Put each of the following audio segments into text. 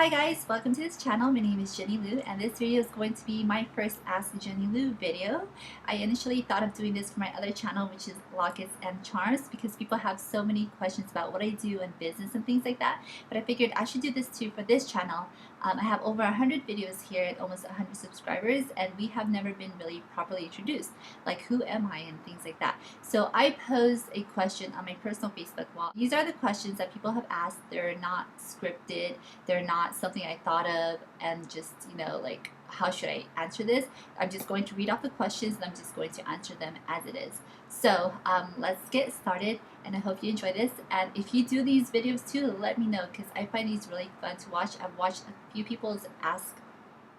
Hi guys, welcome to this channel. My name is Jennylou and this video is going to be my first Ask Jennylou video. I initially thought of doing this for my other channel, which is Lockets and Charms, because people have so many questions about what I do in business and things like that. But I figured I should do this too for this channel. I have over 100 videos here and almost 100 subscribers, and we have never been really properly introduced. Like, who am I and things like that. So I posed a question on my personal Facebook wall. These are the questions that people have asked. They're not scripted. They're not something I thought of and just, like, how should I answer this? I'm just going to read off the questions and I'm just going to answer them as it is. So let's get started, and I hope you enjoy this. And if you do these videos too, let me know, because I find these really fun to watch. I've watched a few people's ask,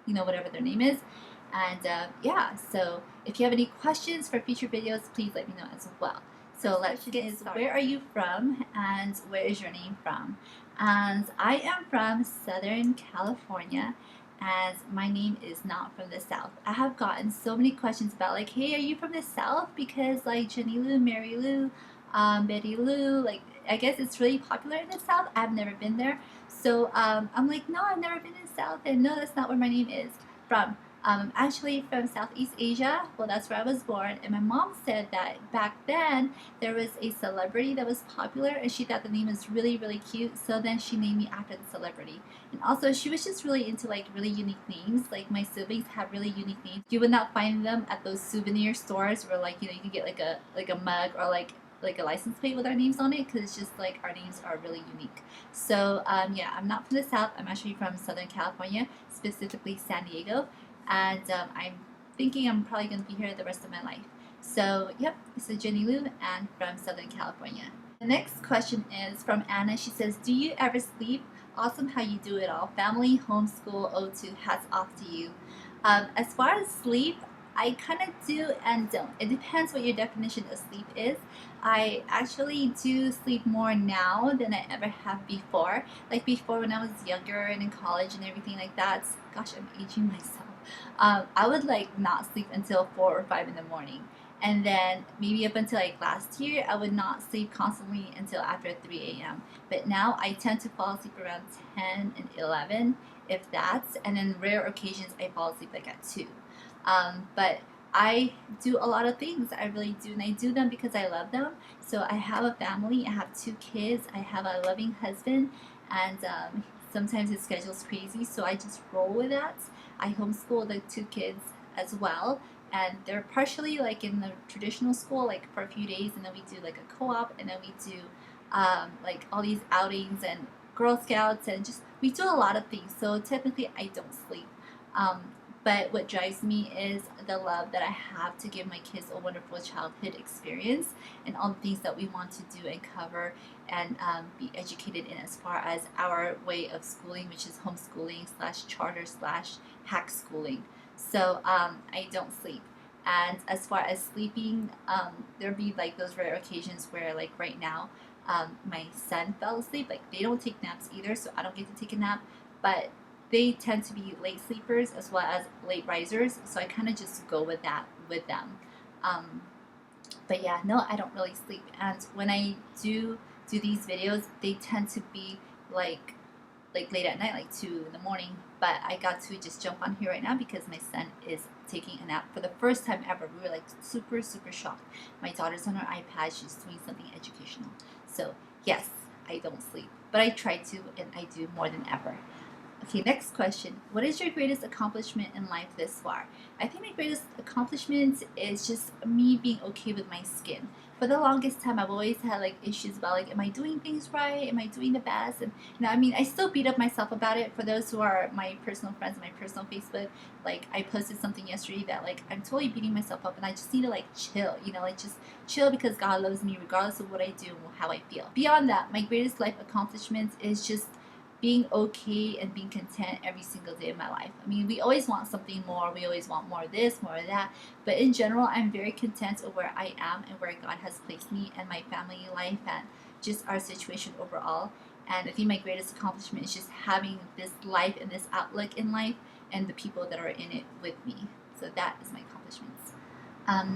whatever their name is. And yeah, so if you have any questions for future videos, please let me know as well. So let's get started. Where are you from and where is your name from? And I am from Southern California, and my name is not from the South. I have gotten so many questions about, like, hey, are you from the South? Because, like, Jennylou, Mary Lou, Betty Lou, like, I guess it's really popular in the South. I've never been there. So I'm like, no, I've never been in the South, and no, that's not where my name is from. I'm actually from Southeast Asia. Well, that's where I was born. And my mom said that back then there was a celebrity that was popular and she thought the name was really, really cute. So then she named me after the celebrity. And also she was just really into, like, really unique names. Like, my siblings have really unique names. You would not find them at those souvenir stores where, like, you can get like a mug or like a license plate with our names on it, because it's just like our names are really unique. So yeah, I'm not from the South. I'm actually from Southern California, specifically San Diego. And I'm thinking I'm probably going to be here the rest of my life. So yep, this is Jennylou and from Southern California. The next question is from Anna. She says, do you ever sleep? Awesome how you do it all. Family, homeschool, O2, hats off to you. As far as sleep, I kind of do and don't. It depends what your definition of sleep is. I actually do sleep more now than I ever have before. Like, before, when I was younger and in college and everything like that, gosh, I'm aging myself. I would, like, not sleep until 4 or 5 in the morning. And then maybe up until, like, last year, I would not sleep constantly until after 3 a.m. But now I tend to fall asleep around 10 and 11, if that's, and then rare occasions I fall asleep like at 2. But I do a lot of things. I really do, and I do them because I love them. So I have a family. I have 2 kids. I have a loving husband, and sometimes his schedule's crazy, so I just roll with that. I homeschool the 2 kids as well, and they're partially like in the traditional school, like for a few days, and then we do like a co-op, and then we do like all these outings and Girl Scouts, and just we do a lot of things. So technically I don't sleep. But what drives me is the love that I have to give my kids a wonderful childhood experience, and all the things that we want to do and cover and be educated in, as far as our way of schooling, which is homeschooling / charter / hack schooling. So I don't sleep. And as far as sleeping, there'll be like those rare occasions where, like right now, my son fell asleep. Like, they don't take naps either, so I don't get to take a nap. But they tend to be late sleepers as well as late risers, so I kind of just go with that with them. But yeah, no, I don't really sleep. And when I do these videos, they tend to be like late at night, like 2 in the morning. But I got to just jump on here right now because my son is taking a nap for the first time ever. We were like super, super shocked. My daughter's on her iPad. She's doing something educational. So yes, I don't sleep, but I try to, and I do more than ever. Okay, next question. What is your greatest accomplishment in life this far? I think my greatest accomplishment is just me being okay with my skin. For the longest time, I've always had, like, issues about, like, am I doing things right? Am I doing the best? And, I mean, I still beat up myself about it. For those who are my personal friends on my personal Facebook, like, I posted something yesterday that, like, I'm totally beating myself up and I just need to, like, chill, like, just chill, because God loves me regardless of what I do and how I feel. Beyond that, my greatest life accomplishment is just being okay and being content every single day of my life. I mean, we always want something more. We always want more of this, more of that. But in general, I'm very content of where I am and where God has placed me and my family life and just our situation overall. And I think my greatest accomplishment is just having this life and this outlook in life and the people that are in it with me. So that is my accomplishments.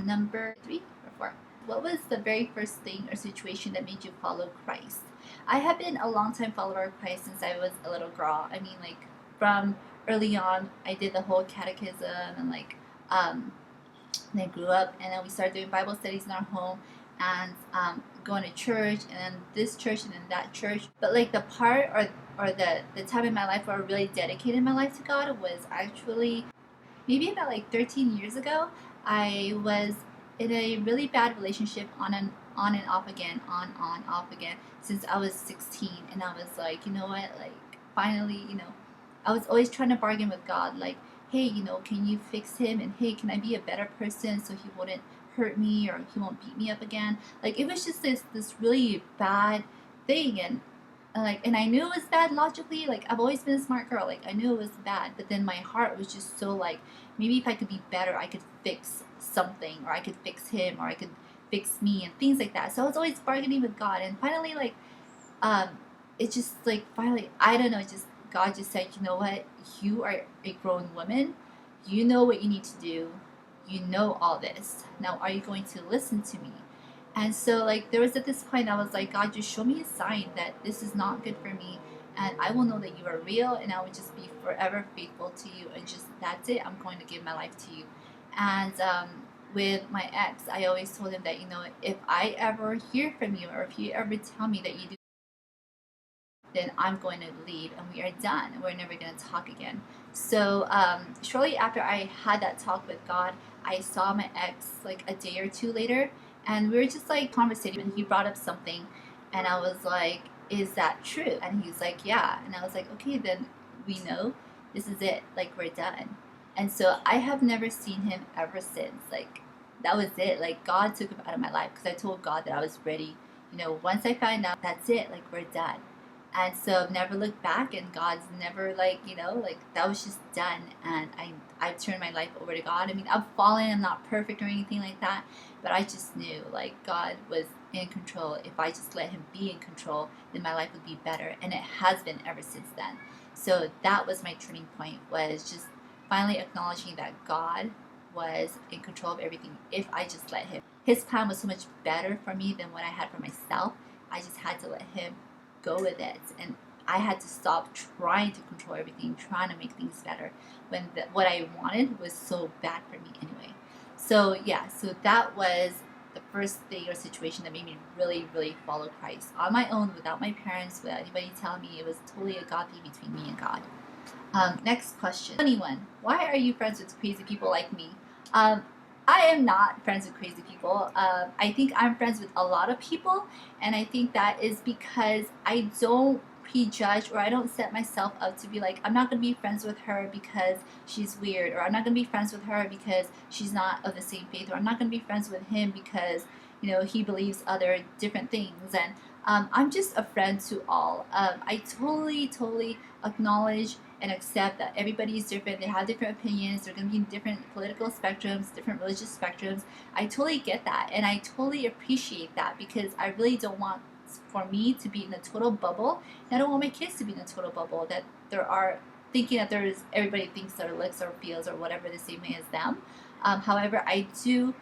Number 3 or 4. What was the very first thing or situation that made you follow Christ? I have been a long time follower of Christ since I was a little girl. I mean, like from early on, I did the whole catechism and and I grew up, and then we started doing Bible studies in our home and going to church, and then this church and then that church. But like the part or the time in my life where I really dedicated my life to God was actually maybe about like 13 years ago. I was in a really bad relationship on and off again, on off again since I was 16, and I was like, you know what, like finally, I was always trying to bargain with God, like, hey, can you fix him, and hey, can I be a better person so he wouldn't hurt me or he won't beat me up again. Like it was just this really bad thing, and I knew it was bad logically. Like I've always been a smart girl. Like I knew it was bad, but then my heart was just so like, maybe if I could be better, I could fix something, or I could fix him, or I could fix me, and things like that. So I was always bargaining with God, and finally, like, um, it just like finally, I don't know, just God just said, you know what, you are a grown woman, you know what you need to do, you know all this. Now, are you going to listen to me? And so, like, there was at this point, I was like, God, just show me a sign that this is not good for me, and I will know that you are real, and I will just be forever faithful to you, and just that's it. I'm going to give my life to you. And with my ex, I always told him that, if I ever hear from you, or if you ever tell me that you do, then I'm going to leave, and we are done, and we're never going to talk again. So shortly after I had that talk with God, I saw my ex like a day or two later, and we were just like conversating, and he brought up something, and I was like, is that true? And he's like, yeah. And I was like, okay, then we know this is it, like we're done. And so I have never seen him ever since. Like that was it. Like God took him out of my life because I told God that I was ready. Once I found out, that's it, like we're done. And so I've never looked back, and God's never like, like that was just done. And I've turned my life over to God. I mean, I've fallen, I'm not perfect or anything like that, but I just knew like God was in control. If I just let him be in control, then my life would be better. And it has been ever since then. So that was my turning point, was just finally acknowledging that God was in control of everything if I just let him. His plan was so much better for me than what I had for myself. I just had to let him go with it, and I had to stop trying to control everything, trying to make things better when what I wanted was so bad for me anyway. So yeah, so that was the first thing or situation that made me really, really follow Christ on my own, without my parents, without anybody telling me. It was totally a God thing between me and God. Next question. 21. Why are you friends with crazy people like me? I am not friends with crazy people. I think I'm friends with a lot of people, and I think that is because I don't prejudge, or I don't set myself up to be like, I'm not going to be friends with her because she's weird, or I'm not going to be friends with her because she's not of the same faith, or I'm not going to be friends with him because he believes other different things. And I'm just a friend to all. I totally acknowledge and accept that everybody is different. They have different opinions. They're going to be in different political spectrums, different religious spectrums. I totally get that, and I totally appreciate that, because I really don't want for me to be in a total bubble, and I don't want my kids to be in a total bubble that there are thinking that everybody thinks their looks or feels or whatever the same way as them. However, I do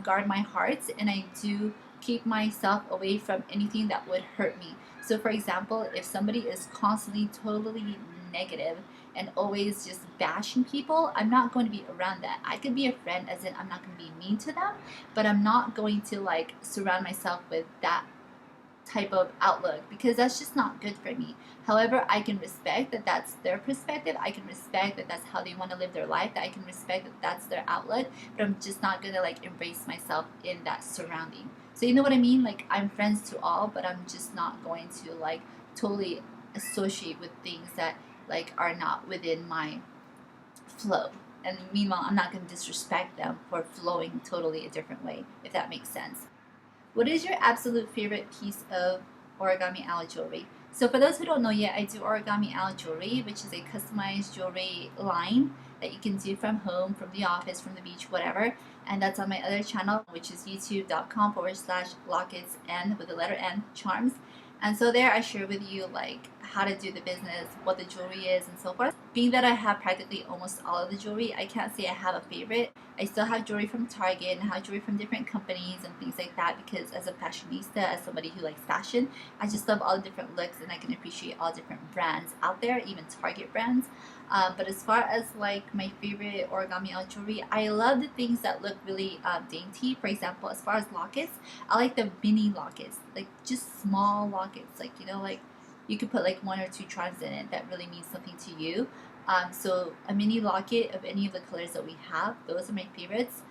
guard my heart, and I do keep myself away from anything that would hurt me. So for example, if somebody is constantly totally negative and always just bashing people, I'm not going to be around that. I could be a friend, as in I'm not going to be mean to them, but I'm not going to like surround myself with that type of outlook, because that's just not good for me. However, I can respect that that's their perspective. I can respect that that's how they want to live their life. That I can respect that that's their outlet, but I'm just not going to like embrace myself in that surrounding. So you know what I mean? Like I'm friends to all, but I'm just not going to like totally associate with things that like are not within my flow. And meanwhile, I'm not going to disrespect them for flowing totally a different way, if that makes sense. What is your absolute favorite piece of origami alloy jewelry? So for those who don't know yet, I do origami alloy jewelry, which is a customized jewelry line that you can do from home, from the office, from the beach, whatever. And that's on my other channel, which is youtube.com/lockets n with the letter N charms. And so there I share with you like how to do the business, what the jewelry is, and so forth. Being that I have practically almost all of the jewelry, I can't say I have a favorite. I still have jewelry from Target and have jewelry from different companies and things like that, because as a fashionista, as somebody who likes fashion, I just love all the different looks and I can appreciate all different brands out there, even Target brands. But as far as like my favorite origami out jewelry, I love the things that look really dainty. For example, as far as lockets, I like the mini lockets, like just small lockets, like, you know, like you could put like 1 or 2 charms in it that really means something to you. So a mini locket of any of the colors that we have, those are my favorites.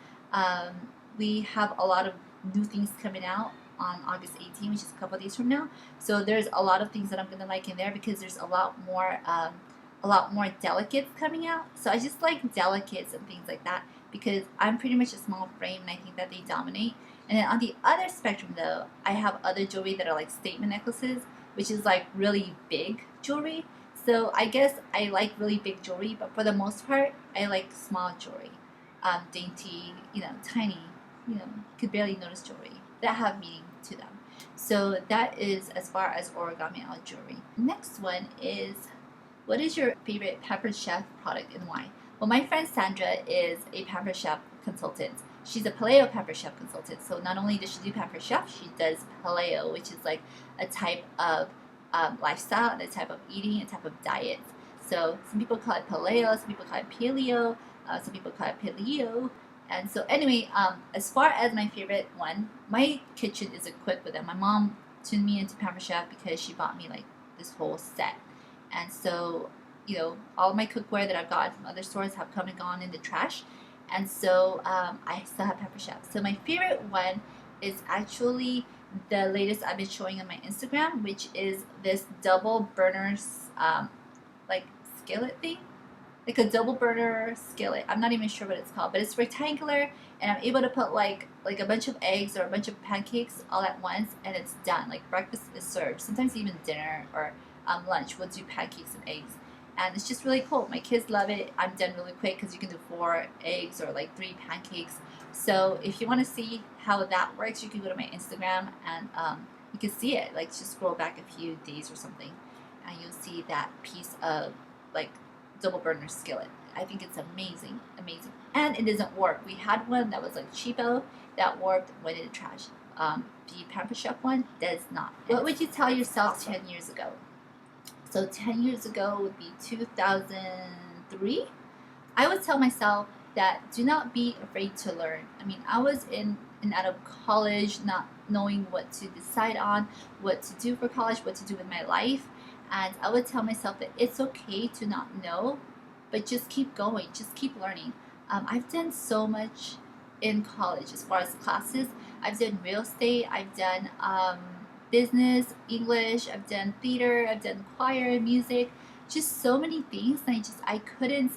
We have a lot of new things coming out on August 18th, which is a couple days from now. So there's a lot of things that I'm gonna like in there, because there's a lot more delicates coming out. So I just like delicates and things like that, because I'm pretty much a small frame and I think that they dominate. And then on the other spectrum though, I have other jewelry that are like statement necklaces, which is like really big jewelry. So I guess I like really big jewelry, but for the most part, I like small jewelry, dainty, you know, tiny, you know, could barely notice jewelry that have meaning to them. So that is as far as origami out jewelry. Next one is, what is your favorite Pampered Chef product and why? Well, my friend Sandra is a Pampered Chef consultant. She's a paleo Pampered Chef consultant. So not only does she do Pampered Chef, she does paleo, which is like a type of lifestyle and a type of eating, a type of diet. So some people call it paleo, some people call it paleo, some people call it paleo. And so anyway, as far as my favorite one, my kitchen is equipped with it. My mom tuned me into Pampered Chef because she bought me like this whole set. And so, you know, all my cookware that I've got from other stores have come and gone in the trash. And so I still have Pampered Chef. So my favorite one is actually the latest I've been showing on my Instagram, which is this double burner like skillet thing. Like a double burner skillet. I'm not even sure what it's called, but it's rectangular, and I'm able to put like a bunch of eggs or a bunch of pancakes all at once, and it's done. Like breakfast is served. Sometimes even dinner or lunch, we'll do pancakes and eggs, and it's just really cool. My kids love it. I'm done really quick because you can do 4 eggs or like 3 pancakes. So if you want to see how that works, you can go to my Instagram and you can see it. Like just scroll back a few days or something, and you'll see that piece of like double burner skillet. I think it's amazing, amazing, and it doesn't warp. We had one that was like cheapo that warped, went in the trash. The Pampered Chef one does not. What would you tell yourself 10 years ago? So 10 years ago would be 2003. I would tell myself that do not be afraid to learn. I mean, I was in and out of college, not knowing what to decide on, what to do for college, what to do with my life. And I would tell myself that it's okay to not know, but just keep going, just keep learning. I've done so much in college as far as classes. I've done real estate, I've done business, English, I've done theater, I've done choir, music, just so many things. And I couldn't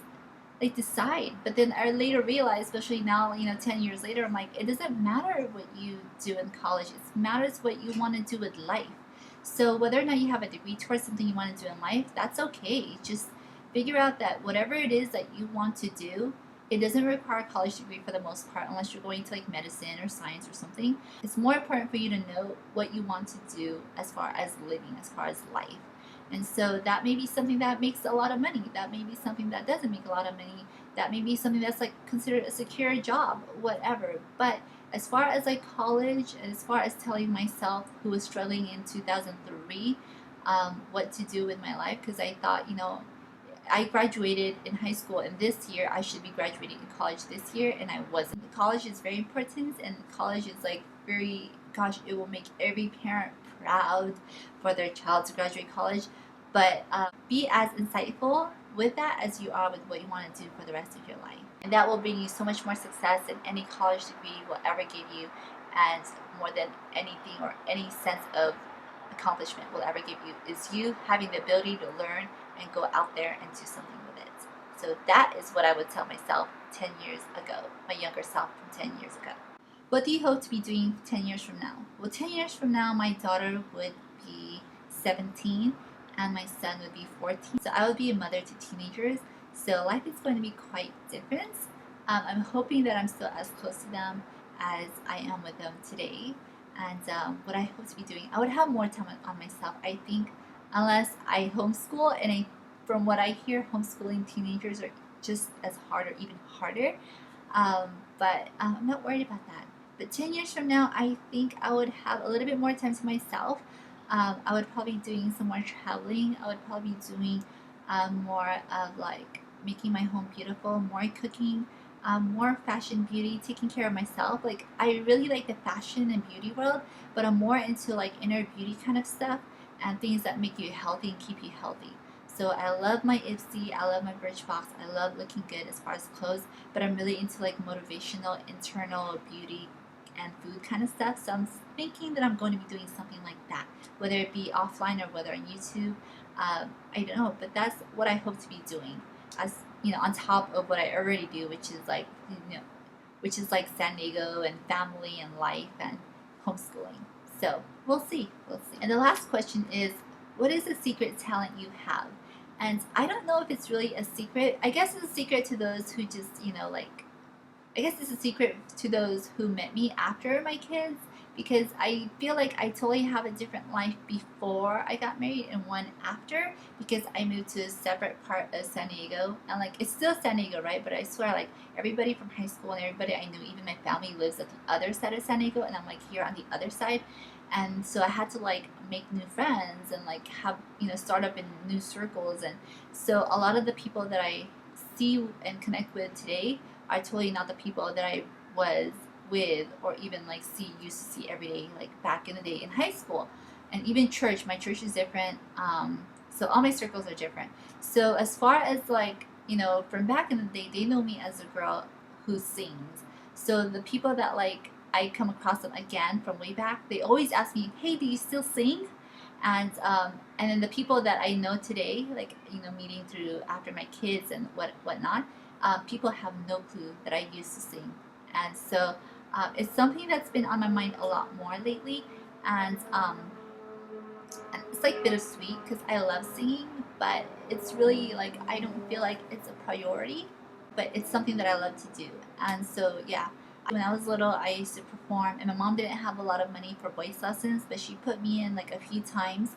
like decide. But then I later realized, especially now, 10 years later, I'm like, it doesn't matter what you do in college. It matters what you want to do with life. So whether or not you have a degree towards something you want to do in life, that's okay. Just figure out that whatever it is that you want to do, it doesn't require a college degree for the most part, unless you're going to like medicine or science or something. It's more important for you to know what you want to do as far as living, as far as life. And so that may be something that makes a lot of money. That may be something that doesn't make a lot of money. That may be something that's like considered a secure job, whatever. But as far as like college, and as far as telling myself, who was struggling in 2003, what to do with my life, because I thought, I graduated in high school, and this year I should be graduating in college this year, and I wasn't. College is very important, and college is like very, gosh, it will make every parent proud for their child to graduate college. But be as insightful with that as you are with what you want to do for the rest of your life. And that will bring you so much more success than any college degree will ever give you, and more than anything or any sense of accomplishment will ever give you, is you having the ability to learn and go out there and do something with it. So that is what I would tell myself 10 years ago, my younger self from 10 years ago. What do you hope to be doing 10 years from now? Well, 10 years from now, my daughter would be 17 and my son would be 14. So I would be a mother to teenagers. So life is going to be quite different. I'm hoping that I'm still as close to them as I am with them today. And what I hope to be doing, I would have more time on myself. I think unless I homeschool, and from what I hear, homeschooling teenagers are just as hard or even harder. But I'm not worried about that. But 10 years from now, I think I would have a little bit more time to myself. I would probably be doing some more traveling. I would probably be doing more of like making my home beautiful, more cooking, more fashion, beauty, taking care of myself. Like I really like the fashion and beauty world, but I'm more into like inner beauty kind of stuff and things that make you healthy and keep you healthy. So I love my Ipsy, I love my Birchbox, I love looking good as far as clothes, but I'm really into like motivational, internal beauty and food kind of stuff. So I'm thinking that I'm going to be doing something like that, whether it be offline or whether on YouTube. I don't know, but that's what I hope to be doing, as you know, on top of what I already do, which is like which is like San Diego and family and life and homeschooling. So we'll see, we'll see. And the last question is, what is a secret talent you have? And I don't know if it's really a secret. I guess it's a secret to those who just, like, I guess it's a secret to those who met me after my kids, because I feel like I totally have a different life before I got married and one after, because I moved to a separate part of San Diego, and like it's still San Diego, right? But I swear, like everybody from high school and everybody I knew, even my family, lives at the other side of San Diego, and I'm like here on the other side. And so I had to like make new friends and like have start up in new circles. And so a lot of the people that I see and connect with today are totally not the people that I was with, or even like used to see every day, like back in the day in high school. And even church, my church is different. So all my circles are different. So as far as like from back in the day, they know me as a girl who sings. So the people that like I come across them again from way back, they always ask me, "Hey, do you still sing?" And then the people that I know today, like meeting through after my kids and whatnot, people have no clue that I used to sing. And so it's something that's been on my mind a lot more lately. And it's like bittersweet because I love singing, but it's really like I don't feel like it's a priority, but it's something that I love to do. And so yeah, when I was little, I used to perform, and my mom didn't have a lot of money for voice lessons, but she put me in like a few times.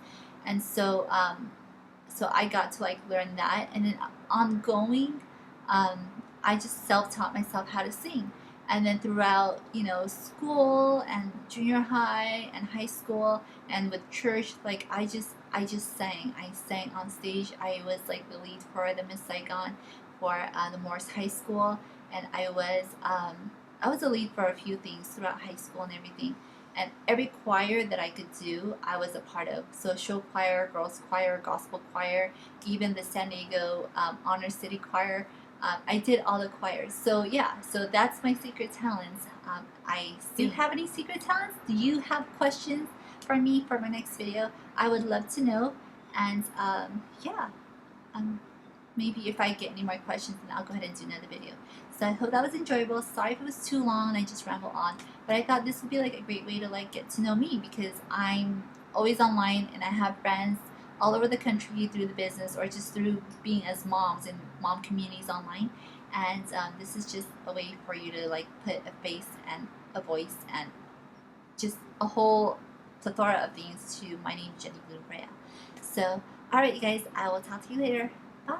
And so I got to like learn that, and then ongoing, I just self-taught myself how to sing. And then throughout school and junior high and high school and with church, like I just sang on stage. I was like the lead for the Miss Saigon for the Morris High School, and I was a lead for a few things throughout high school and everything. And every choir that I could do, I was a part of. So show choir, girls choir, gospel choir, even the San Diego Honor City Choir. I did all the choirs. So yeah, so that's my secret talents. Do you have any secret talents? Do you have questions for me for my next video? I would love to know. And yeah, um, maybe if I get any more questions, then I'll go ahead and do another video. So I hope that was enjoyable. Sorry if it was too long and I just ramble on, but I thought this would be like a great way to like get to know me, because I'm always online and I have friends all over the country through the business or just through being as moms in mom communities online. And this is just a way for you to like put a face and a voice and just a whole plethora of things to my name, Jennylou. So, alright, you guys, I will talk to you later. Bye.